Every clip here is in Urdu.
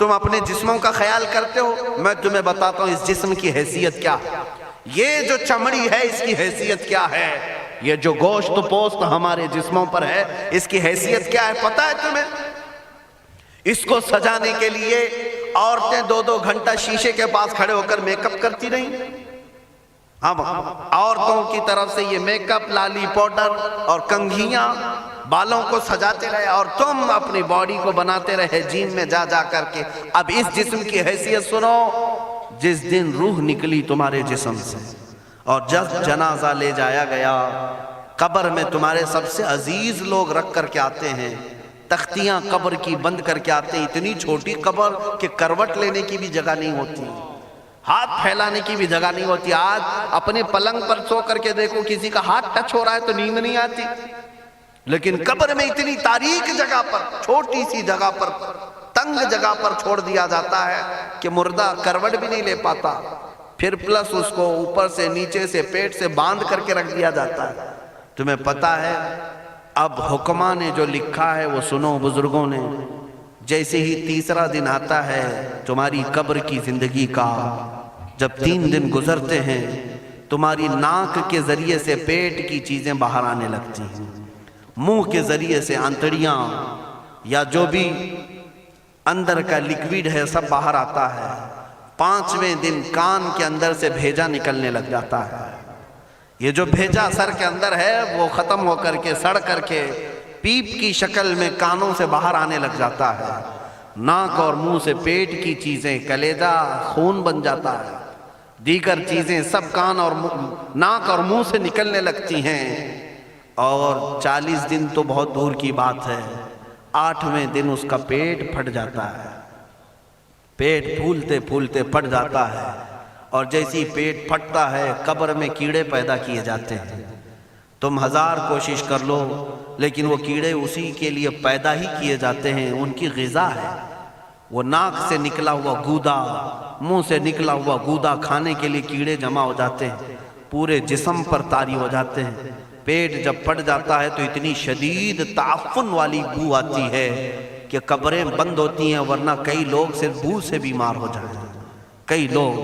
تم اپنے جسموں کا خیال کرتے ہو، میں تمہیں بتاتا ہوں اس جسم کی حیثیت کیا ہے۔ یہ جو چمڑی ہے اس کی حیثیت کیا ہے، یہ جو گوشت پوست ہمارے جسموں پر ہے اس کی حیثیت کیا ہے پتہ ہے تمہیں؟ اس کو سجانے کے لیے عورتیں 2-2 گھنٹہ شیشے کے پاس کھڑے ہو کر میک اپ کرتی رہیں۔ اب عورتوں کی طرف سے یہ میک اپ، لالی پاؤڈر اور کنگھیاں بالوں کو سجاتے رہے، اور تم اپنی باڈی کو بناتے رہے جیم میں جا جا کر کے۔ اب اس جسم کی حیثیت سنو، جس دن روح نکلی تمہارے جسم سے اور جب جنازہ لے جایا گیا، قبر میں تمہارے سب سے عزیز لوگ رکھ کر کے آتے ہیں، تختیاں قبر کی بند کر کے آتے ہیں، اتنی چھوٹی قبر کہ کروٹ لینے کی بھی جگہ نہیں ہوتی، ہاتھ پھیلانے کی بھی جگہ نہیں ہوتی۔ آج اپنے پلنگ پر سو کر کے دیکھو، کسی کا ہاتھ ٹچ ہو رہا ہے تو نیند نہیں آتی، لیکن قبر میں اتنی تاریک جگہ پر، چھوٹی سی جگہ پر، تنگ جگہ پر چھوڑ دیا جاتا ہے کہ مردہ کروٹ بھی نہیں لے پاتا، پھر پلس اس کو اوپر سے نیچے سے پیٹ سے باندھ کر کے رکھ دیا جاتا ہے۔ تمہیں پتا ہے اب حکماں نے جو لکھا ہے وہ سنو بزرگوں نے، جیسے ہی تیسرا دن آتا ہے تمہاری قبر کی زندگی کا، جب 3 دن گزرتے ہیں تمہاری ناک کے ذریعے سے پیٹ کی چیزیں باہر آنے لگتی ہیں، منہ کے ذریعے سے آنتڑیاں یا جو بھی اندر کا لیکویڈ ہے سب باہر آتا ہے۔ 5ویں دن کان کے اندر سے بھیجا نکلنے لگ جاتا ہے، یہ جو بھیجا سر کے اندر ہے وہ ختم ہو کر کے سڑ کر کے پیپ کی شکل میں کانوں سے باہر آنے لگ جاتا ہے، ناک اور منہ سے پیٹ کی چیزیں، کلیجہ، خون بن جاتا ہے، دیگر چیزیں سب کان اور ناک اور منہ سے نکلنے لگتی ہیں، اور 40 دن تو بہت دور کی بات ہے، 8ویں دن اس کا پیٹ پھٹ جاتا ہے، پیٹ پھولتے پھولتے پھٹ جاتا ہے، اور جیسی پیٹ پھٹتا ہے قبر میں کیڑے پیدا کیے جاتے ہیں۔ تم 1000 کوشش کر لو لیکن وہ کیڑے اسی کے لیے پیدا ہی کیے جاتے ہیں، ان کی غذا ہے۔ وہ ناک سے نکلا ہوا گودا، منہ سے نکلا ہوا گودا کھانے کے لیے کیڑے جمع ہو جاتے ہیں، پورے جسم پر طاری ہو جاتے ہیں۔ پیٹ جب پھٹ جاتا ہے تو اتنی شدید تعفن والی بو آتی ہے کہ قبریں بند ہوتی ہیں، ورنہ کئی لوگ صرف بو سے بیمار ہو جاتے ہیں، کئی لوگ۔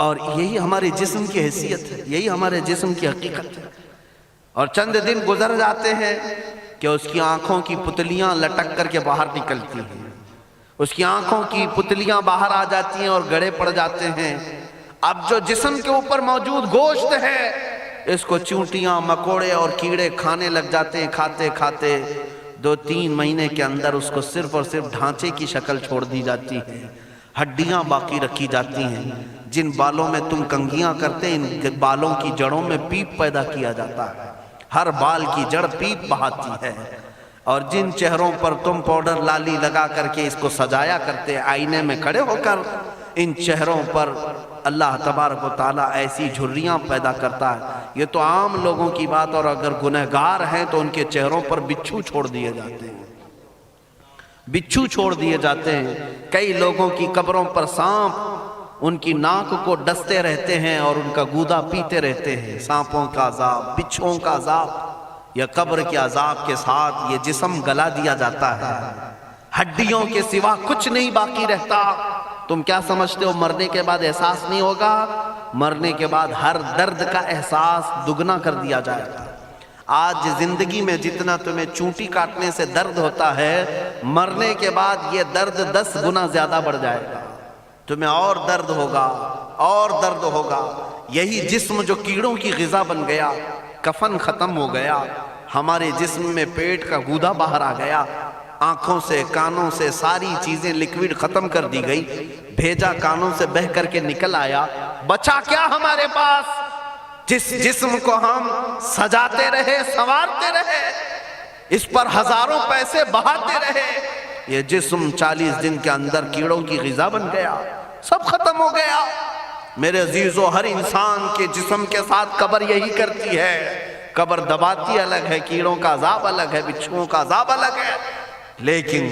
اور یہی ہمارے جسم کی حیثیت ہے، یہی ہمارے جسم کی حقیقت ہے۔ اور چند دن گزر جاتے ہیں کہ اس کی آنکھوں کی پتلیاں لٹک کر کے باہر نکلتی ہیں، اس کی آنکھوں کی پتلیاں باہر آ جاتی ہیں اور گڑے پڑ جاتے ہیں۔ اب جو جسم کے اوپر موجود گوشت ہے اس کو چونٹیاں، مکوڑے اور کیڑے کھانے لگ جاتے ہیں، کھاتے کھاتے 2-3 مہینے کے اندر اس کو صرف اور صرف ڈھانچے کی شکل چھوڑ دی جاتی ہے، ہڈیاں باقی رکھی جاتی ہیں۔ جن بالوں میں تم کنگھیاں کرتے ہیں ان بالوں کی جڑوں میں پیپ پیدا کیا جاتا ہے، ہر بال کی جڑ پیپ بہاتی ہے۔ اور جن چہروں پر تم پاؤڈر لالی لگا کر کے اس کو سجایا کرتے، آئینے میں کھڑے ہو کر ان چہروں پر اللہ تبارک و تعالیٰ ایسی جھریاں پیدا کرتا ہے۔ یہ تو عام لوگوں کی بات، اور اگر گنہگار ہیں تو ان کے چہروں پر بچھو چھوڑ دیے جاتے ہیں، بچھو چھوڑ دیے جاتے ہیں۔ کئی لوگوں کی قبروں پر سانپ ان کی ناک کو ڈستے رہتے ہیں اور ان کا گودا پیتے رہتے ہیں۔ سانپوں کا عذاب، بچھوؤں کا عذاب، یا قبر کے عذاب کے ساتھ یہ جسم گلا دیا جاتا ہے، ہڈیوں کے سوا کچھ نہیں باقی رہتا۔ تم کیا سمجھتے ہو مرنے کے بعد احساس نہیں ہوگا؟ مرنے کے بعد ہر درد کا احساس دگنا کر دیا جائے گا۔ آج زندگی میں جتنا تمہیں چونٹی کاٹنے سے درد ہوتا ہے، مرنے کے بعد یہ درد 10 گنا زیادہ بڑھ جائے گا، تمہیں اور درد ہوگا، اور درد ہوگا۔ یہی جسم جو کیڑوں کی غذا بن گیا، کفن ختم ہو گیا، ہمارے جسم میں پیٹ کا گودا باہر آ گیا، آنکھوں سے کانوں سے ساری چیزیں لکوڈ ختم کر دی گئی، بھیجا کانوں سے بہہ کر کے نکل آیا، بچا کیا ہمارے پاس؟ جس جسم کو ہم سجاتے رہے، سنوارتے رہے، اس پر ہزاروں پیسے بہاتے رہے، یہ جسم 40 دن کے اندر کیڑوں کی غذا بن گیا، سب ختم ہو گیا۔ میرے عزیزو، ہر انسان کے جسم کے ساتھ قبر یہی کرتی ہے، قبر دباتی الگ ہے، کیڑوں کا عذاب الگ ہے، بچھوؤں کا عذاب الگ ہے، لیکن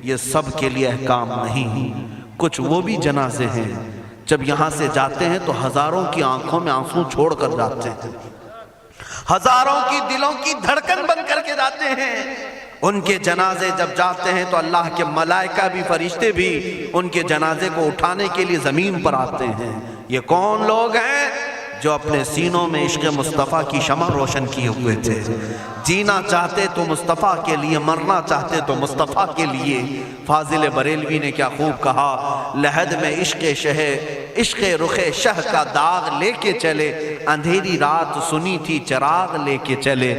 یہ سب کے لیے احکام نہیں۔ کچھ وہ بھی جنازے ہیں جب یہاں سے جاتے ہیں تو ہزاروں کی آنکھوں میں آنسو چھوڑ کر جاتے ہیں، ہزاروں کی دلوں کی دھڑکن بن کر کے جاتے ہیں، ان کے جنازے جب جاتے ہیں تو اللہ کے ملائکہ بھی فرشتے بھی ان کے جنازے کو اٹھانے کے لیے زمین پر آتے ہیں۔ یہ کون لوگ ہیں؟ جو اپنے سینوں میں عشق مصطفیٰ کی شمع روشن کیے ہوئے تھے، جینا چاہتے تو مصطفیٰ کے لیے، مرنا چاہتے تو مصطفیٰ کے لیے۔ فاضل بریلوی نے کیا خوب کہا، لحد میں عشق رخ شہ کا داغ لے کے چلے، اندھیری رات سنی تھی چراغ لے کے چلے۔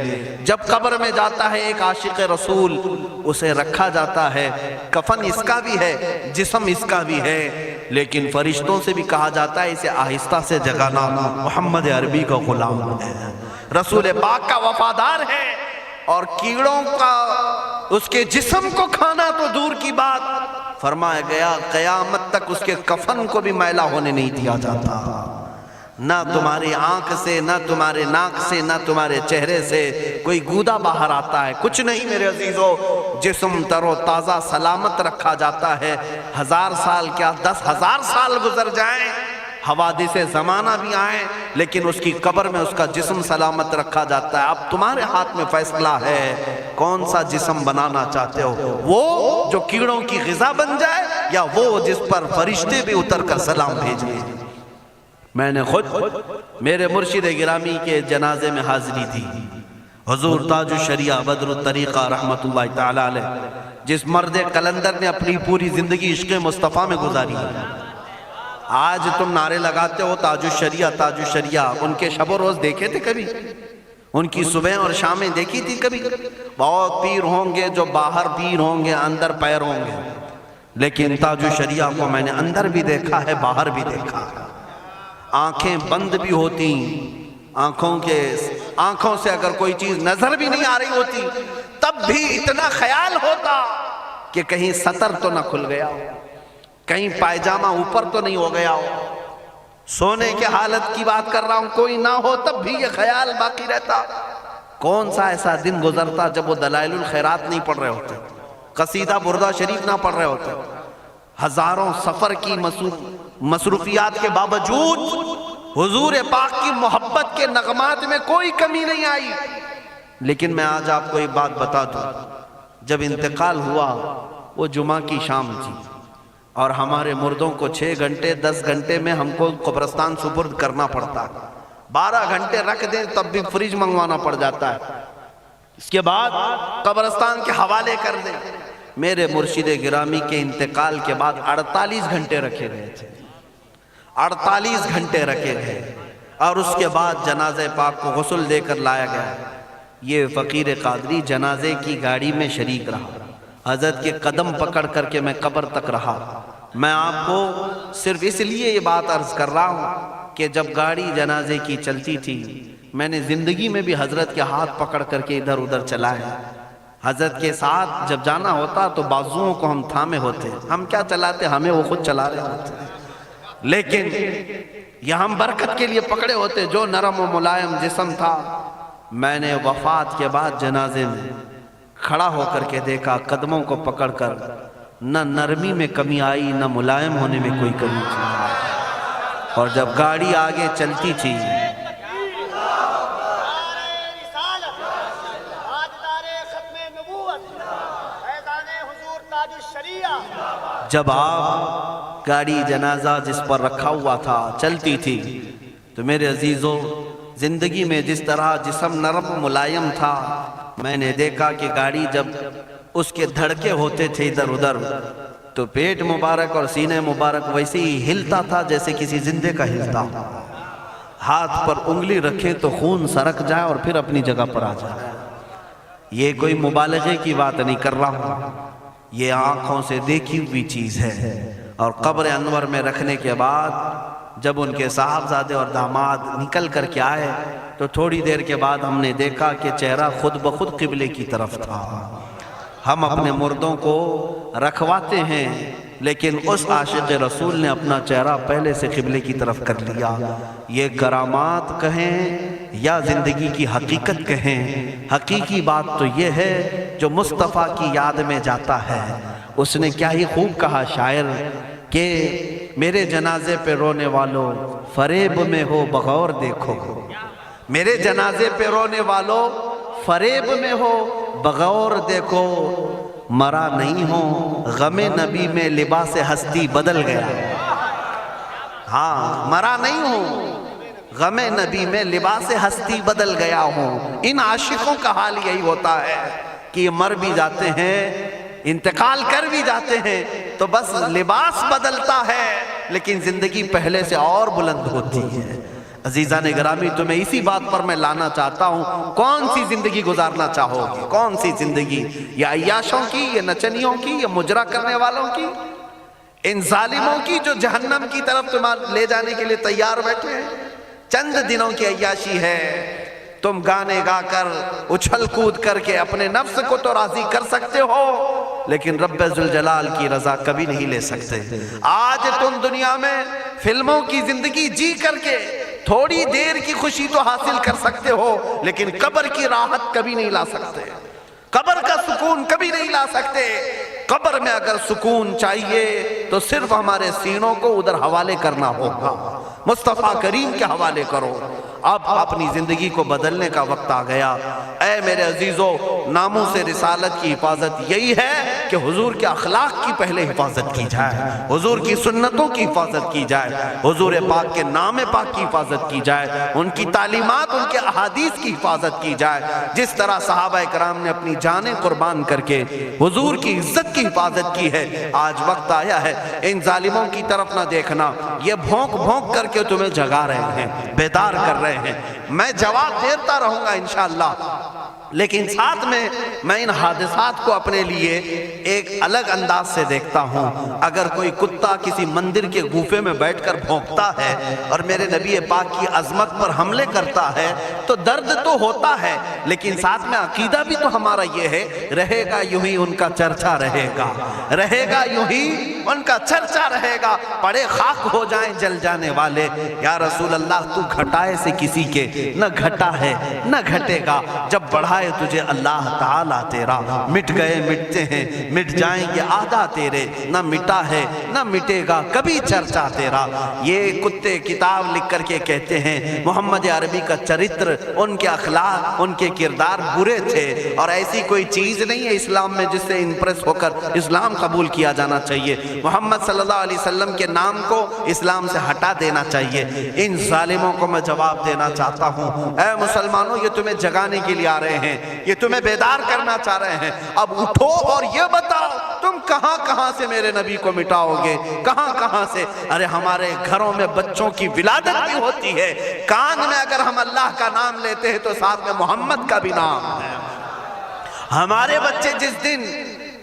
جب قبر میں جاتا ہے ایک عاشق رسول، اسے رکھا جاتا ہے، کفن اس کا بھی ہے، جسم اس کا بھی ہے، لیکن فرشتوں سے بھی کہا جاتا ہے اسے آہستہ سے جگانا، محمد عربی کا غلام ہے، رسول پاک کا وفادار ہے، اور کیڑوں کا اس کے جسم کو کھانا تو دور کی بات، فرمایا گیا قیامت تک اس کے کفن کو بھی میلا ہونے نہیں دیا جاتا۔ نہ تمہاری آنکھ سے، نہ تمہارے ناک سے، نہ تمہارے چہرے سے کوئی گودا باہر آتا ہے، کچھ نہیں میرے عزیزو، جسم تر و تازہ سلامت رکھا جاتا ہے۔ 1000 سال کیا 10,000 سال گزر جائیں، حوادث زمانہ بھی آئیں، لیکن اس کی قبر میں اس کا جسم سلامت رکھا جاتا ہے۔ اب تمہارے ہاتھ میں فیصلہ ہے، کون سا جسم بنانا چاہتے ہو، وہ جو کیڑوں کی غذا بن جائے، یا وہ جس پر فرشتے بھی اتر کر سلام بھیجیں۔ میں نے خود میرے مرشد گرامی کے جنازے میں حاضری دی، حضور تاج الشریعہ بدر الطریقہ رحمت اللہ تعالی علیہ، جس مرد قلندر نے اپنی پوری زندگی عشق مصطفیٰ میں گزاری ہے۔ آج تم نعرے لگاتے ہو تاج الشریعہ تاج الشریعہ، ان کے شب و روز دیکھے تھے کبھی؟ ان کی صبح اور شامیں دیکھی تھی کبھی؟ بہت پیر ہوں گے جو باہر پیر ہوں گے، اندر پیر ہوں گے، لیکن تاج الشریعہ کو میں نے اندر بھی دیکھا ہے، باہر بھی دیکھا ہے۔ آنکھیں بند بھی ہوتی، آنکھوں سے اگر کوئی چیز نظر بھی نہیں آ رہی ہوتی، تب بھی اتنا خیال ہوتا کہ کہیں سطر تو نہ کھل گیا ہو، کہیں پائجامہ اوپر تو نہیں ہو گیا ہو۔ سونے کے حالت کی بات کر رہا ہوں، کوئی نہ ہو تب بھی یہ خیال باقی رہتا۔ کون سا ایسا دن گزرتا جب وہ دلائل الخیرات نہیں پڑھ رہے ہوتے، قصیدہ بردہ شریف نہ پڑھ رہے ہوتے، ہزاروں سفر کی مصروفیات کے باوجود حضور پاک کی محبت کے نغمات میں کوئی کمی نہیں آئی۔ لیکن میں آج آپ کو ایک بات بتا دوں، جب انتقال ہوا وہ جمعہ کی شام تھی، اور ہمارے مردوں کو 6 گھنٹے 10 گھنٹے میں ہم کو قبرستان سپرد کرنا پڑتا، 12 گھنٹے رکھ دیں تب بھی فریج منگوانا پڑ جاتا ہے، اس کے بعد قبرستان کے حوالے کر دیں۔ میرے مرشد گرامی کے انتقال کے بعد 48 گھنٹے رکھے گئے تھے، 48 گھنٹے رکھے گئے، اور اس کے بعد جنازہ پاک کو غسل دے کر لایا گیا۔ یہ فقیر قادری جنازے کی گاڑی میں شریک رہا، حضرت کے قدم پکڑ کر کے میں قبر تک رہا۔ میں آپ کو صرف اس لیے یہ بات عرض کر رہا ہوں کہ جب گاڑی جنازے کی چلتی تھی، میں نے زندگی میں بھی حضرت کے ہاتھ پکڑ کر کے ادھر ادھر چلائے۔ حضرت کے ساتھ جب جانا ہوتا تو بازوؤں کو ہم تھامے ہوتے، ہم کیا چلاتے، ہمیں وہ خود چلا رہے ہوتے، لیکن یہ ہم برکت کے لیے پکڑے ہوتے۔ جو نرم و ملائم جسم تھا، میں نے وفات کے بعد جنازے میں کھڑا ہو کر کے دیکھا، قدموں کو پکڑ کر، نہ نرمی میں کمی آئی، نہ ملائم ہونے میں کوئی کمی تھی۔ اور جب گاڑی آگے چلتی تھی، جب آپ گاڑی جنازہ جس پر رکھا ہوا تھا چلتی تھی، تو میرے عزیزوں زندگی میں جس طرح جسم نرم ملائم تھا، میں نے دیکھا کہ گاڑی جب اس کے دھڑکے ہوتے تھے ادھر ادھر، تو پیٹ مبارک اور سینے مبارک ویسے ہی ہلتا تھا جیسے کسی زندے کا ہلتا۔ ہاتھ پر انگلی رکھے تو خون سرک جائے اور پھر اپنی جگہ پر آ جائے۔ یہ کوئی مبالغے کی بات نہیں کر رہا ہوں، یہ آنکھوں سے دیکھی ہوئی چیز ہے۔ اور قبر انور میں رکھنے کے بعد جب ان کے صاحبزادے اور داماد نکل کر کے آئے، تو تھوڑی دیر کے بعد ہم نے دیکھا کہ چہرہ خود بخود قبلے کی طرف تھا۔ ہم اپنے مردوں کو رکھواتے ہیں، لیکن اس عاشق رسول نے اپنا چہرہ پہلے سے قبلے کی طرف کر لیا۔ یہ کرامات کہیں یا زندگی کی حقیقت کہیں، حقیقی بات تو یہ ہے جو مصطفیٰ کی یاد میں جاتا ہے۔ اس نے کیا ہی خوب کہا شاعر کہ میرے جنازے پہ رونے والوں فریب میں ہو بغور دیکھو، میرے جنازے پہ رونے والوں فریب میں ہو بغور دیکھو مرا نہیں ہوں، غم نبی میں لباس ہستی بدل گیا۔ ہاں مرا نہیں ہوں، غم نبی میں لباس ہستی بدل گیا ہوں۔ ان عاشقوں کا حال یہی ہوتا ہے کہ یہ مر بھی جاتے ہیں، انتقال کر بھی جاتے ہیں، تو بس لباس بدلتا ہے لیکن زندگی پہلے سے اور بلند ہوتی ہے۔ عزیزان گرامی، تمہیں اسی بات پر میں لانا چاہتا ہوں، کون سی زندگی گزارنا چاہو گے؟ کون سی زندگی؟ یا عیاشوں کی، یا نچنیوں کی، یا مجرا کرنے والوں کی، ان ظالموں کی جو جہنم کی طرف تمہیں لے جانے کے لیے تیار بیٹھے ہیں؟ چند دنوں کی عیاشی ہے، تم گانے گا کر اچھل کود کر کے اپنے نفس کو تو راضی کر سکتے ہو، لیکن رب ذوالجلال کی رضا کبھی نہیں لے سکتے۔ آج تم دنیا میں فلموں کی زندگی جی کر کے تھوڑی دیر کی خوشی تو حاصل کر سکتے ہو، لیکن قبر کی راحت کبھی نہیں لا سکتے، قبر کا سکون کبھی نہیں لا سکتے۔ قبر میں اگر سکون چاہیے تو صرف ہمارے سینوں کو ادھر حوالے کرنا ہوگا، مصطفیٰ کریم کے حوالے کرو۔ اب اپنی زندگی کو بدلنے کا وقت آ گیا۔ اے میرے عزیزو، ناموس رسالت کی حفاظت یہی ہے کہ حضور کے اخلاق کی پہلے حفاظت کی جائے، حضور کی سنتوں کی حفاظت کی جائے، حضور پاک کے نام پاک کی حفاظت کی جائے، ان کی تعلیمات، ان کے احادیث کی حفاظت کی جائے۔ جس طرح صحابہ کرام نے اپنی جانیں قربان کر کے حضور کی عزت کی حفاظت کی ہے، آج وقت آیا ہے ان ظالموں کی طرف نہ دیکھنا۔ یہ بھونک بھونک کر کے تمہیں جگا رہے ہیں، بیدار کر رہے ہیں۔ میں جواب دیتا رہوں گا انشاءاللہ، لیکن ساتھ میں ان حادثات کو اپنے لیے ایک الگ انداز سے دیکھتا ہوں۔ اگر کوئی کتا کسی مندر کے گوفے میں بیٹھ کر بھونکتا ہے اور میرے نبی پاک کی عظمت پر حملے کرتا ہے تو درد تو ہوتا ہے، لیکن ساتھ میں عقیدہ بھی تو ہمارا یہ ہے، رہے گا یوں ہی ان کا چرچا رہے گا، رہے گا یوں ہی ان کا چرچا رہے گا، پڑے خاک ہو جائیں جل جانے والے۔ یا رسول اللہ، تو گھٹائے سے کسی کے نہ گھٹا ہے نہ گھٹے گا، جب بڑھائے تجھے اللہ تعالیٰ تیرا، مٹ گئے مٹتے ہیں مٹ جائیں گے آدھا تیرے، نہ مٹا ہے نہ مٹے گا کبھی چرچا تیرا۔ یہ کتے کتاب لکھ کر کے کہتے ہیں محمد عربی کا چرتر، ان کے اخلاق، ان کے کردار برے تھے، اور ایسی کوئی چیز نہیں ہے اسلام میں جس سے امپریس ہو کر اسلام قبول کیا جانا چاہیے۔ محمد صلی اللہ علیہ وسلم کے نام کو اسلام سے ہٹا دینا چاہیے۔ ان ظالموں کو میں جواب دینا چاہتا ہوں، اے مسلمانوں، یہ تمہیں جگانے کے لیے آ رہے ہیں، یہ تمہیں بیدار کرنا چاہ رہے ہیں۔ اب اٹھو اور یہ بتاؤ تم کہاں کہاں سے میرے نبی کو مٹاؤ گے، کہاں کہاں سے؟ ارے ہمارے گھروں میں بچوں کی ولادت بھی ہوتی ہے، کان میں اگر ہم اللہ کا نام لیتے ہیں تو ساتھ میں محمد کا بھی نام ہے۔ ہمارے بچے جس دن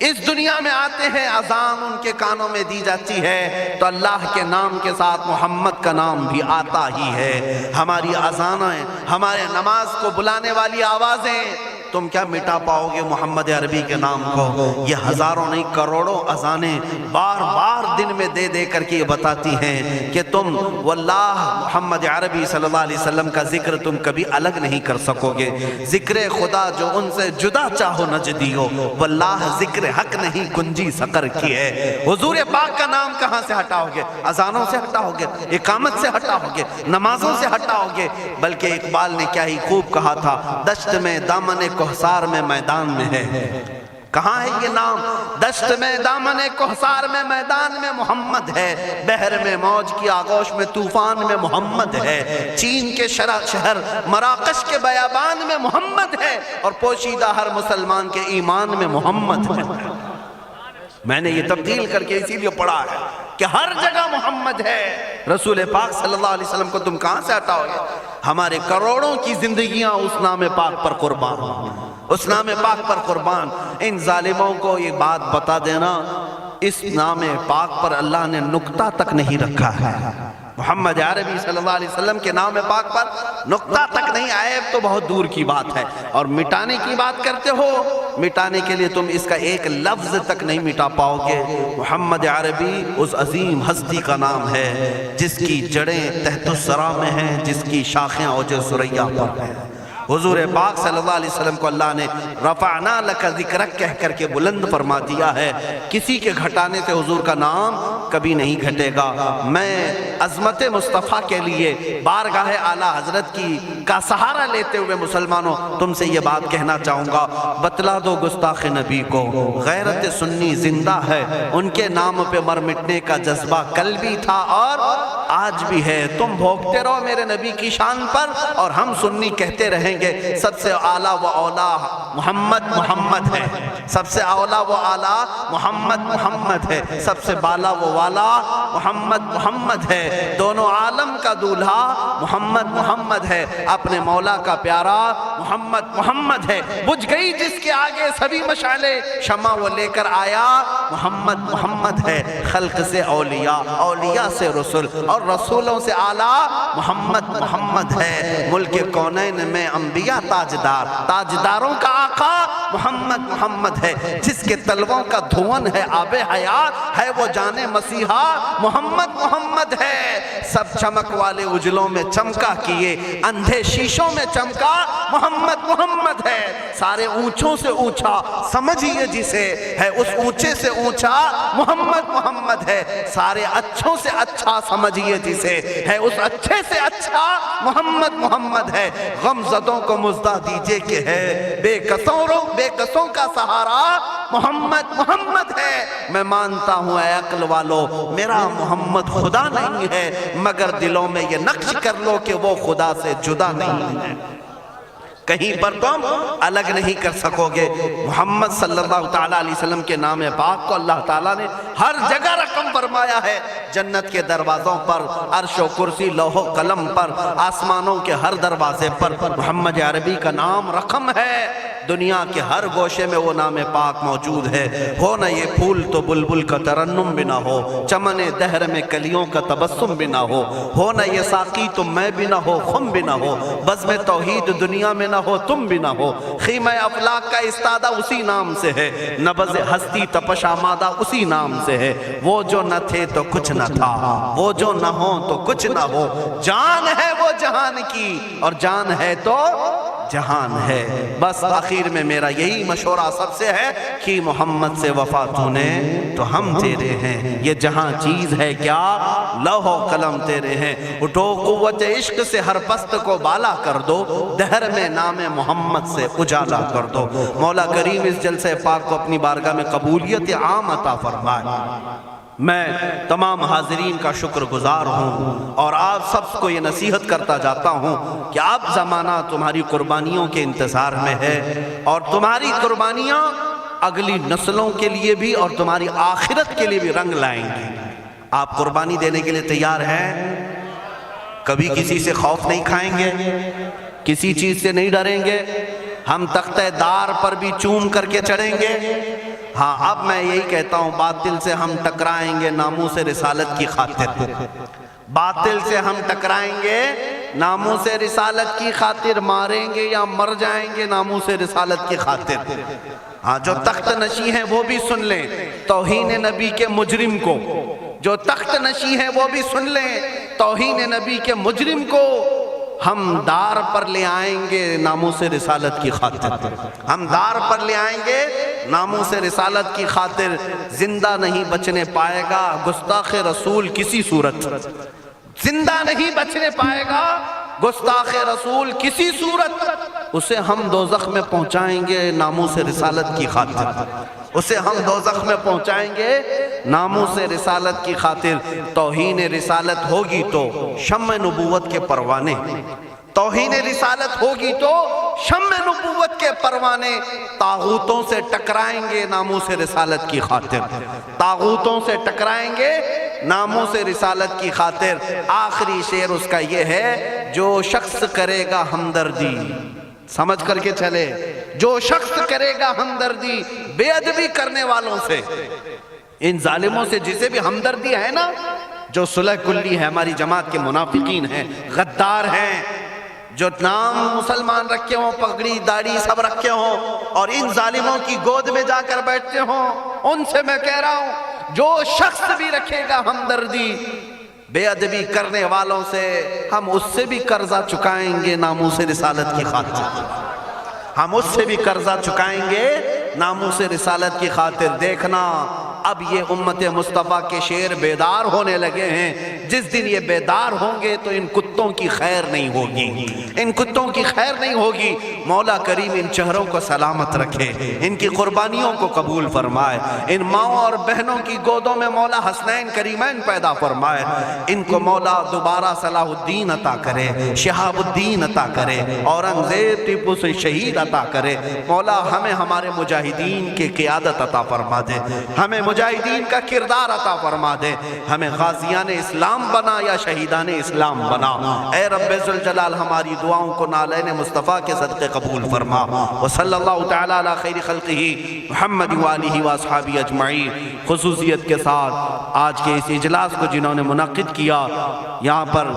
اس دنیا میں آتے ہیں، اذان ان کے کانوں میں دی جاتی ہے تو اللہ کے نام کے ساتھ محمد کا نام بھی آتا ہی ہے۔ ہماری اذانیں، ہمارے نماز کو بلانے والی آوازیں، تم کیا مٹا پاؤ گے محمد عربی کے نام کو؟ یہ ہزاروں نہیں کروڑوں اذانیں بار بار دن میں دے دے کر کے یہ بتاتی ہیں کہ تم واللہ محمد عربی صلی اللہ علیہ وسلم کا ذکر تم کبھی الگ نہیں کر سکو گے۔ ذکر خدا جو ان سے جدا چاہو نجدی ہو، واللہ ذکر حق نہیں گنجی سقر کی ہے۔ حضور پاک کا نام کہاں سے ہٹاؤ گے؟ اذانوں سے ہٹاؤ گے، اقامت سے ہٹاؤ گے، نمازوں سے ہٹاؤ گے؟ بلکہ اقبال نے کیا ہی خوب کہا تھا، دشت میں دامن کوہسار میں میدان میں ہے۔ کہاں ہے یہ نام؟ دشت میں دامن کوہسار میں میدان میں محمد ہے، بحر میں موج کی آغوش میں طوفان میں محمد ہے، چین کے شہر مراکش کے بیابان میں محمد ہے، اور پوشیدہ ہر مسلمان کے ایمان میں محمد ہے۔ میں نے یہ تبدیل کر کے اسی لیے پڑھا ہے کہ ہر جگہ محمد ہے۔ رسول پاک صلی اللہ علیہ وسلم کو تم کہاں سے ہٹاؤ گے؟ ہمارے کروڑوں کی زندگیاں اس نام پاک پر قربان، اس نام پاک پر قربان۔ ان ظالموں کو یہ بات بتا دینا، اس نام پاک پر اللہ نے نقطہ تک نہیں رکھا ہے۔ محمد عربی صلی اللہ علیہ وسلم کے نام پاک پر نقطہ تک نہیں، عیب تو بہت دور کی بات ہے۔ اور مٹانے کی بات کرتے ہو، مٹانے کے لیے تم اس کا ایک لفظ تک نہیں مٹا پاؤ گے۔ محمد عربی اس عظیم ہستی کا نام ہے جس کی جڑیں تحت الثری میں ہیں، جس کی شاخیں اوج ثریا پر ہیں۔ حضور پاک صلی اللہ علیہ وسلم کو اللہ نے رفعنا لک ذکرک کہہ کر کے بلند فرما دیا ہے. کسی کے گھٹانے سے حضور کا نام کبھی نہیں گھٹے گا. میں عظمت مصطفیٰ کے لیے بارگاہ اعلیٰ حضرت کا سہارا لیتے ہوئے مسلمانوں تم سے یہ بات کہنا چاہوں گا، بتلا دو گستاخ نبی کو غیرت سنی زندہ ہے، ان کے نام پہ مر مٹنے کا جذبہ کل بھی تھا اور آج بھی ہے. تم بھوکتے رہو میرے نبی کی شان پر اور ہم سنی کہتے رہیں گے سب سے اعلیٰ و اولا محمد ہے، سب سے اولا و اعلیٰ محمد ہے، سب سے بالا و والا محمد ہے. دونوں عالم کا دولہا محمد ہے، اپنے مولا کا پیارا محمد ہے. بجھ گئی جس کے آگے سبھی مشعلیں، شمع وہ لے کر آیا محمد ہے. خلق سے اولیاء سے رسول اور رسولوں سے اعلیٰ محمد ہے. ملک کونین میں انبیاء تاجداروں کا آقا محمد ہے. جس کے تلووں کا دھون ہے آب حیات ہے وہ جانے مسیحا محمد ہے. سب چمک والے اجلوں میں چمکا کیے اندھے شیشوں میں چمکا محمد ہے. سارے اونچوں سے اونچا سمجھیے جسے ہے اس اونچے سے اونچا محمد ہے. سارے اچھوں سے اچھا سمجھیے جسے ہے اس اچھے سے اچھا محمد ہے. غم زدوں کو مزدہ دیجئے کہ ہے بے قصوں کا سہارا محمد ہے. میں مانتا ہوں اے عقل والو میرا محمد خدا نہیں ہے، مگر دلوں میں یہ نقش کر لو کہ وہ خدا سے جدا نہیں ہے. کہیں پر تم الگ نہیں کر سکو گے. محمد صلی اللہ تعالیٰ علیہ وسلم کے نام پاک کو اللہ تعالیٰ نے ہر جگہ رقم فرمایا ہے. جنت کے دروازوں پر، عرش و کرسی، لوح و قلم پر، آسمانوں کے ہر دروازے پر محمد عربی کا نام رقم ہے. دنیا کے ہر گوشے میں وہ نام پاک موجود ہے. ہو نہ یہ پھول تو بلبل کا ترنم بھی نہ ہو، چمن دہر میں کلیوں کا تبسم بھی نہ ہو نہ یہ ساقی تو میں بھی نہ ہو، خم بھی نہ ہو، بزم توحید دنیا میں نہ ہو، تم بھی نہ ہو. خیمہ افلاک کا استادہ اسی نام سے ہے، نبض ہستی تپش آمادہ اسی نام سے ہے. وہ جو نہ تھے تو کچھ نہ تھا، وہ جو نہ ہو تو کچھ نہ ہو. جان ہے وہ جہان کی اور جان ہے تو جہان ہے. بس آخر میں میرا یہی مشورہ سب سے ہے کہ محمد سے وفا تو نے تو ہم تیرے ہیں. یہ جہاں چیز ہے کیا لوح و قلم تیرے ہیں. اٹھو قوت عشق سے ہر پست کو بالا کر دو، دہر میں نام محمد سے اجالا کر دو. مولا کریم اس جلسہ پاک کو اپنی بارگاہ میں قبولیت عام عطا فرمائے. میں تمام حاضرین کا شکر گزار ہوں اور آپ سب کو یہ نصیحت کرتا جاتا ہوں کہ اب زمانہ تمہاری قربانیوں کے انتظار میں ہے اور تمہاری قربانیاں اگلی نسلوں کے لیے بھی اور تمہاری آخرت کے لیے بھی رنگ لائیں گی. آپ قربانی دینے کے لیے تیار ہیں؟ کبھی کسی سے خوف نہیں کھائیں گے، کسی چیز سے نہیں ڈریں گے، ہم تختہ دار پر بھی چوم کر کے چڑھیں گے. ہاں اب میں یہی کہتا ہوں باطل سے ہم ٹکرائیں گے ناموس رسالت کی خاطر. باطل سے ہم ٹکرائیں گے ناموس رسالت کی خاطر، ماریں گے یا مر جائیں گے ناموس رسالت کی خاطر. ہاں جو تخت نشی ہیں وہ بھی سن لیں توہین نبی کے مجرم کو، جو تخت نشی ہیں وہ بھی سن لیں توہین نبی کے مجرم کو ہم دار پر لے آئیں گے ناموس رسالت کی خاطر. ہم دار پر لے آئیں گے ناموس رسالت کی خاطر. زندہ نہیں بچنے پائے گا گستاخ رسول کسی صورت، زندہ نہیں بچنے پائے گا گستاخ رسول کسی صورت. اسے ہم دوزخ میں پہنچائیں گے ناموس رسالت کی خاطر، اسے ہم دوزخ میں پہنچائیں گے ناموس رسالت کی خاطر. توہین رسالت ہوگی تو شمع نبوت کے پروانے، توہین رسالت ہوگی تو شمع نبوت کے پروانے. طاغوتوں سے ٹکرائیں گے ناموس رسالت کی خاطر، طاغوتوں سے ٹکرائیں گے ناموس رسالت کی خاطر. آخری شعر اس کا یہ ہے، جو شخص کرے گا ہمدردی، سمجھ کر کے چلے، جو شخص کرے گا ہمدردی بے ادبی کرنے والوں سے، ان ظالموں سے جسے بھی ہمدردی ہے نا، جو صلح کلی ہے ہماری جماعت کے منافقین ہیں، غدار ہیں، جو نام مسلمان رکھے ہوں، پگڑی داڑھی سب رکھے ہوں اور ان ظالموں کی گود میں جا کر بیٹھتے ہوں، ان سے میں کہہ رہا ہوں جو شخص بھی رکھے گا ہمدردی بے ادبی کرنے والوں سے ہم اس سے بھی قرضہ چکائیں گے ناموس رسالت کی خاطر، ہم اس سے بھی قرضہ چکائیں گے ناموس رسالت کی خاطر۔ دیکھنا اب یہ امت مصطفیٰ کے شیر بیدار ہونے لگے ہیں، جس دن یہ بیدار ہوں گے تو ان کتوں کی خیر نہیں ہوگی، ان کتوں کی خیر نہیں ہوگی۔ مولا کریم ان چہروں کو سلامت رکھے، ان کی قربانیوں کو قبول فرمائے، ان ماؤں اور بہنوں کی گودوں میں مولا حسنین کریمین پیدا فرمائے، ان کو مولا دوبارہ صلاح الدین عطا کرے، شہاب الدین عطا کرے، اورنگزیب ٹیپو سے شہید عطا کرے۔ مولا ہمیں ہمارے مجاہدین کی قیادت عطا فرما دے، ہمیں مجاہدین کا کردار عطا فرما دے، ہمیں غازیان اسلام بنا یا شہیدان اسلام بنا۔ اے رب ذوالجلال ہماری دعاؤں کو نالین مصطفیٰ کے صدقے قبول فرما۔ وصلی اللہ تعالی علی خیر خلقہ محمد وآلہ واصحابہ اجمعین۔ خصوصیت کے ساتھ آج کے اس اجلاس کو جنہوں نے منعقد کیا، یہاں پر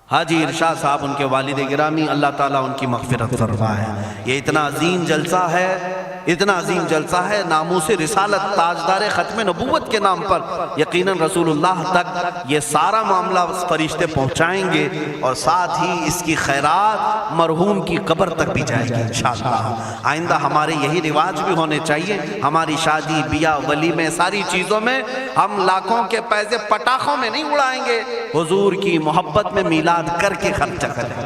حاجی ارشاد صاحب ان کے والد گرامی، اللہ تعالیٰ ان کی مغفرت فرمائے۔ یہ اتنا عظیم جلسہ ہے، اتنا عظیم جلسہ ہے، ناموس رسالت تاجدار ختم نبوت کے نام پر یقیناً رسول اللہ تک یہ سارا معاملہ فرشتے پہنچائیں گے، اور ساتھ ہی اس کی خیرات مرحوم کی قبر تک بھی جائے گی انشاءاللہ۔ آئندہ ہمارے یہی رواج بھی ہونے چاہیے، ہماری شادی بیاہ ولیمے ساری چیزوں میں ہم لاکھوں کے پیسے پٹاخوں میں نہیں اڑائیں گے، حضور کی محبت میں میلاد کر کے خرچہ کریں گے،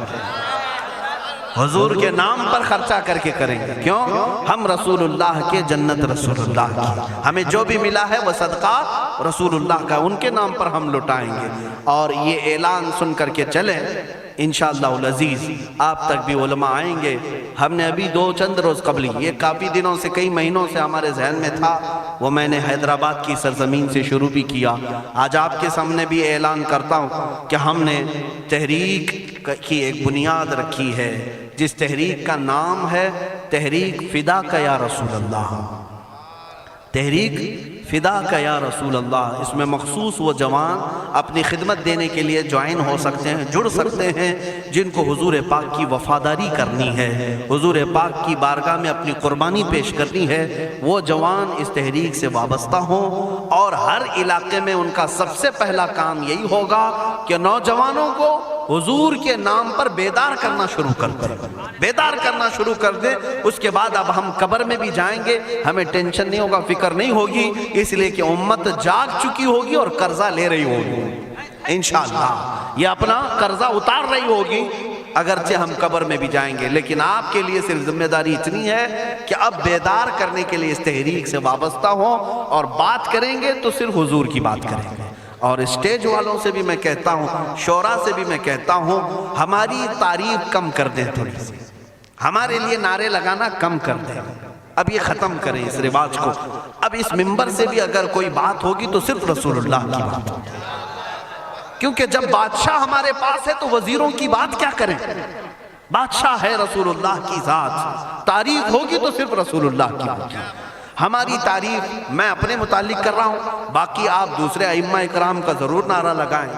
حضور کے نام پر خرچہ کر کے کریں گے۔ کیوں؟ ہم رسول اللہ کے، جنت رسول اللہ کی، ہمیں جو بھی ملا ہے وہ صدقہ رسول اللہ کا، ان کے نام پر ہم لٹائیں گے۔ اور یہ اعلان سن کر کے چلیں، انشاءاللہ العزیز آپ تک بھی علماء آئیں گے۔ ہم نے ابھی چند روز قبل، یہ کافی دنوں سے، کئی مہینوں سے ہمارے ذہن میں تھا، وہ میں نے حیدرآباد کی سرزمین سے شروع بھی کیا۔ آج آپ کے سامنے بھی اعلان کرتا ہوں کہ ہم نے تحریک کی ایک بنیاد رکھی ہے، جس تحریک کا نام ہے تحریک فدا کا یا رسول اللہ، تحریک فدا کا یا رسول اللہ۔ اس میں مخصوص وہ جوان اپنی خدمت دینے کے لیے جوائن ہو سکتے ہیں، جڑ سکتے ہیں، جن کو حضور پاک کی وفاداری کرنی ہے، حضور پاک کی بارگاہ میں اپنی قربانی پیش کرنی ہے۔ وہ جوان اس تحریک سے وابستہ ہوں، اور ہر علاقے میں ان کا سب سے پہلا کام یہی ہوگا کہ نوجوانوں کو حضور کے نام پر بیدار کرنا شروع کر دیں، بیدار کرنا شروع کر دیں۔ اس کے بعد اب ہم قبر میں بھی جائیں گے، ہمیں ٹینشن نہیں ہوگا، فکر نہیں ہوگی، اس لیے کہ امت جاگ چکی ہوگی اور قرضہ لے رہی ہوگی، انشاءاللہ یہ اپنا قرضہ اتار رہی ہوگی، اگرچہ ہم قبر میں بھی جائیں گے۔ لیکن آپ کے لیے صرف ذمہ داری اتنی ہے کہ اب بیدار کرنے کے لیے اس تحریک سے وابستہ ہوں، اور بات کریں گے تو صرف حضور کی بات کریں گے۔ اور اسٹیج والوں سے بھی میں کہتا ہوں، شورا سے بھی میں کہتا ہوں، ہماری تعریف کم کر دیں، تھوڑی سی ہمارے لیے نعرے لگانا کم کر دیں، اب یہ ختم کریں اس رواج کو۔ اب اس منبر سے بھی اگر کوئی بات ہوگی تو صرف رسول اللہ کی بات ہوگی، کیونکہ جب بادشاہ ہمارے پاس ہے تو وزیروں کی بات کیا کریں؟ بادشاہ ہے رسول اللہ کی ذات، تعریف ہوگی تو صرف رسول اللہ کی ہوگی۔ ہماری تعریف میں اپنے متعلق کر رہا ہوں، باقی آپ دوسرے ائمہ اکرام کا ضرور نعرہ لگائیں،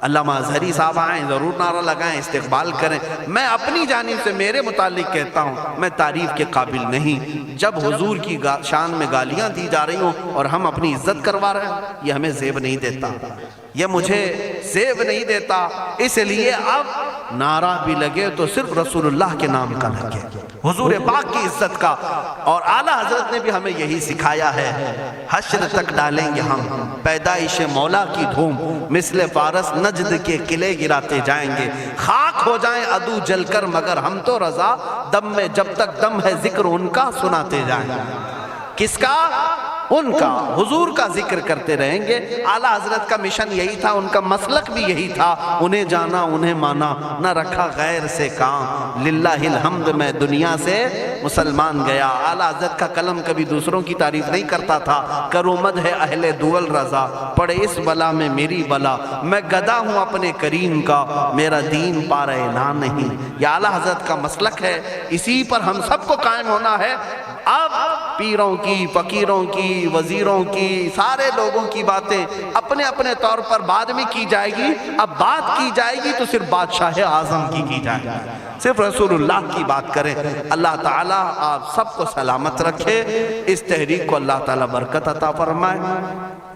علامہ اظہری صاحب آئیں ضرور نعرہ لگائیں، استقبال کریں۔ میں اپنی جانب سے میرے متعلق کہتا ہوں، میں تعریف کے قابل نہیں۔ جب حضور کی شان میں گالیاں دی جا رہی ہوں اور ہم اپنی عزت کروا رہے ہیں، یہ ہمیں زیب نہیں دیتا، یہ مجھے زیب نہیں دیتا۔ اس لیے اب نعرہ بھی لگے تو صرف رسول اللہ کے نام کا لگے، حضور پاک کی عزت کا۔ اور اعلیٰ حضرت نے بھی ہمیں یہی سکھایا ہے، حشر تک ڈالیں گے ہم پیدائش مولا کی دھوم، مثل فارس نجد کے قلعے گراتے جائیں گے، خاک ہو جائیں عدو جل کر مگر ہم تو رضا، دم میں جب تک دم ہے ذکر ان کا سناتے جائیں گے۔ کس کا؟ ان کا، حضور کا ذکر کرتے رہیں گے۔ اعلیٰ حضرت کا مشن یہی تھا، ان کا مسلک بھی یہی تھا، انہیں جانا انہیں مانا، نہ رکھا غیر سے کام، للہ الحمد میں دنیا سے مسلمان گیا۔ اعلیٰ حضرت کا قلم کبھی دوسروں کی تعریف نہیں کرتا تھا، کرو مدح ہے اہل دول رضا، پڑے اس بلا میں میری بلا، میں گدا ہوں اپنے کریم کا، میرا دین پارہ نہ نہیں۔ یہ اعلیٰ حضرت کا مسلک ہے، اسی پر ہم سب کو قائم ہونا ہے۔ اب پیروں کی، فقیروں کی، وزیروں کی، سارے لوگوں کی باتیں اپنے اپنے طور پر بعد میں کی جائے گی، اب بات کی جائے گی تو صرف بادشاہ اعظم کی جائے گی، صرف رسول اللہ کی بات کریں۔ اللہ تعالیٰ آپ سب کو سلامت رکھے، اس تحریک کو اللہ تعالیٰ برکت عطا فرمائے۔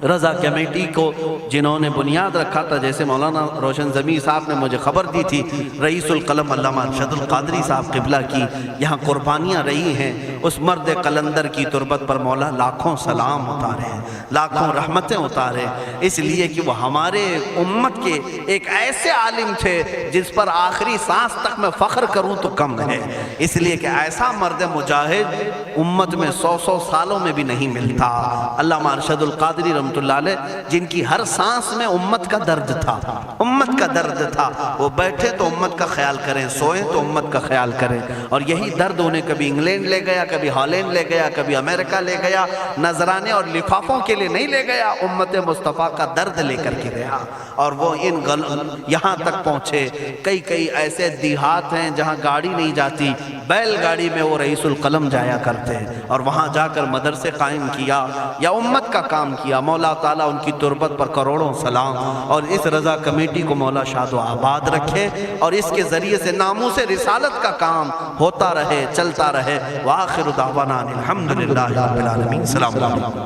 رضا کمیٹی کو جنہوں نے بنیاد رکھا تھا، جیسے مولانا روشن زمیں صاحب نے مجھے خبر دی تھی، رئیس القلم علامہ ارشد القادری صاحب قبلہ کی یہاں قربانیاں رہی ہیں، اس مرد قلندر کی تربت پر مولا لاکھوں سلام اتارے ہیں، لاکھوں رحمتیں اتارے، اس لیے کہ وہ ہمارے امت کے ایک ایسے عالم تھے جس پر آخری سانس تک میں فخر کروں تو کم ہے، اس لیے کہ ایسا مرد مجاہد امت میں 100 سالوں میں بھی نہیں ملتا۔ علامہ ارشد القادری رحمۃ اللہ علیہ، جن کی ہر سانس میں امت کا درد تھا، امت کا درد تھا، وہ بیٹھے تو امت کا خیال کریں، سوئیں تو امت کا خیال کریں، اور یہی درد انہیں کبھی انگلینڈ لے گیا، کبھی ہالینڈ لے گیا، کبھی امریکہ لے گیا، نذرانے اور لفافوں کے لیے نہیں لے گیا، امت مصطفیٰ کا درد لے کر کے گیا، اور وہ یہاں تک پہنچے۔ کئی ایسے دیہات ہیں جہاں گاڑی نہیں جاتی، بیل گاڑی میں وہ رئیس القلم جایا کرتے ہیں، اور وہاں جا کر مدرسے قائم کیا یا امت کا کام کیا۔ مولا تعالیٰ ان کی تربت پر کروڑوں سلام، اور اس رضا کمیٹی کو مولا شاد و آباد رکھے، اور اس کے ذریعے سے ناموس رسالت کا کام ہوتا رہے، چلتا رہے۔ وآخر دعوانا الحمدللہ رب العالمین۔ السلام علیکم۔